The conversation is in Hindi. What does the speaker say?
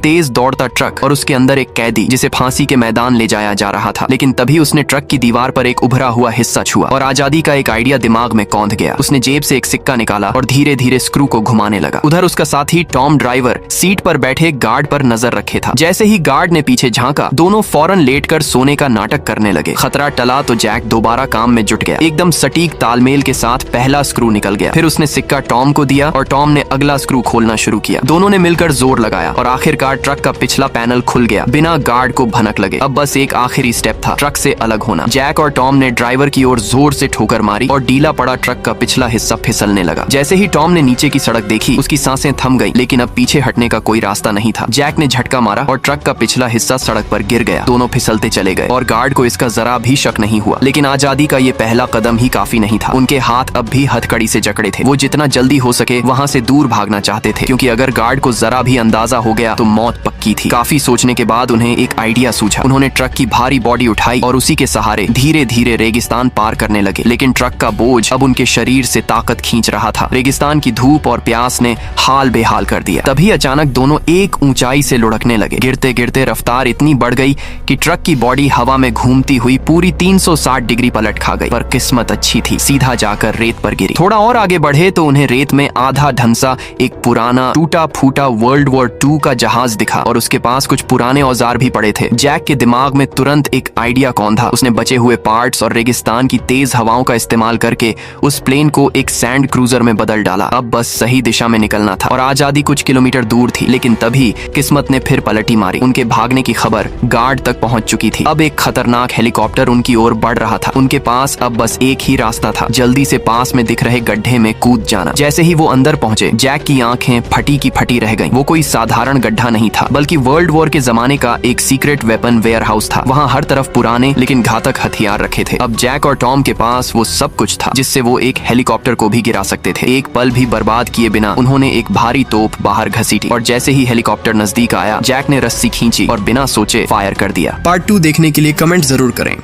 तेज दौड़ता ट्रक और उसके अंदर एक कैदी जिसे फांसी के मैदान ले जाया जा रहा था। लेकिन तभी उसने ट्रक की दीवार पर एक उभरा हुआ हिस्सा छुआ और आजादी का एक आइडिया दिमाग में कौंध गया। उसने जेब से एक सिक्का निकाला और धीरे धीरे स्क्रू को घुमाने लगा। उधर उसका साथी टॉम ड्राइवर सीट पर बैठे गार्ड पर नजर रखे था। जैसे ही गार्ड ने पीछे झांका, दोनों फौरन लेटकर सोने का नाटक करने लगे। खतरा टला तो जैक दोबारा काम में जुट गया। एकदम सटीक तालमेल के साथ पहला स्क्रू निकल गया। फिर उसने सिक्का टॉम को दिया और टॉम ने अगला स्क्रू खोलना शुरू किया। दोनों ने मिलकर जोर लगाया और आखिरकार ट्रक का पिछला पैनल खुल गया बिना गार्ड को भनक लगे। अब बस एक आखिरी स्टेप था, ट्रक से अलग होना। जैक और टॉम ने ड्राइवर की ओर जोर से ठोकर मारी और डीला पड़ा ट्रक का पिछला हिस्सा फिसलने लगा। जैसे ही टॉम ने नीचे की सड़क देखी, उसकी सांसें थम गई, लेकिन अब पीछे हटने का कोई रास्ता नहीं था। जैक ने झटका मारा और ट्रक का पिछला हिस्सा सड़क पर गिर गया। दोनों फिसलते चले गए और गार्ड को इसका जरा भी शक नहीं हुआ। लेकिन आजादी का ये पहला कदम ही काफी नहीं था। उनके हाथ अब भी हथकड़ी से जकड़े थे। वो जितना जल्दी हो सके वहाँ से दूर भागना चाहते थे, क्योंकि अगर गार्ड को जरा भी अंदाजा हो गया तो मौत पक्की थी। काफी सोचने के बाद उन्हें एक आइडिया सूझा। उन्होंने ट्रक की भारी बॉडी उठाई और उसी के सहारे धीरे धीरे रेगिस्तान पार करने लगे। लेकिन ट्रक का बोझ अब उनके शरीर से ताकत खींच रहा था। रेगिस्तान की धूप और प्यास ने हाल बेहाल कर दिया। तभी अचानक दोनों एक ऊंचाई से लुढ़कने लगे। गिरते गिरते रफ्तार इतनी बढ़ गई कि ट्रक की बॉडी हवा में घूमती हुई पूरी 360 डिग्री पलट खा गई। पर किस्मत अच्छी थी, सीधा जाकर रेत पर गिरी। थोड़ा और आगे बढ़े तो उन्हें रेत में आधा ढंसा एक पुराना टूटा फूटा वर्ल्ड वॉर 2 का जहाज दिखा और उसके पास कुछ पुराने औजार भी पड़े थे। जैक के दिमाग में तुरंत एक आइडिया कौंधा। उसने बचे हुए पार्ट्स और रेगिस्तान की तेज हवाओं का इस्तेमाल करके उस प्लेन को एक सैंड क्रूजर में बदल डाला। अब बस सही दिशा में निकलना था और आजादी कुछ किलोमीटर दूर थी। लेकिन तभी किस्मत ने फिर पलटी मारी। उनके भागने की खबर गार्ड तक पहुंच चुकी थी। अब एक खतरनाक हेलीकॉप्टर उनकी ओर बढ़ रहा था। उनके पास अब बस एक ही रास्ता था, जल्दी से पास में दिख रहे गड्ढे में कूद जाना। जैसे ही वो अंदर पहुंचे, जैक की आंखें फटी की फटी रह गईं। वो कोई साधारण गड्ढा नहीं था, बल्कि वर्ल्ड वॉर के जमाने का एक सीक्रेट वेपन वेयर हाउस था। वहाँ हर तरफ पुराने लेकिन घातक हथियार रखे थे। अब जैक और टॉम के पास वो सब कुछ था जिससे वो एक हेलीकॉप्टर को भी गिरा सकते थे। एक पल भी बर्बाद किए बिना उन्होंने एक भारी तोप बाहर घसीटी और जैसे ही हेलीकॉप्टर नजदीक आया, जैक ने रस्सी खींची और बिना सोचे फायर कर दिया। पार्ट 2 देखने के लिए कमेंट जरूर करें।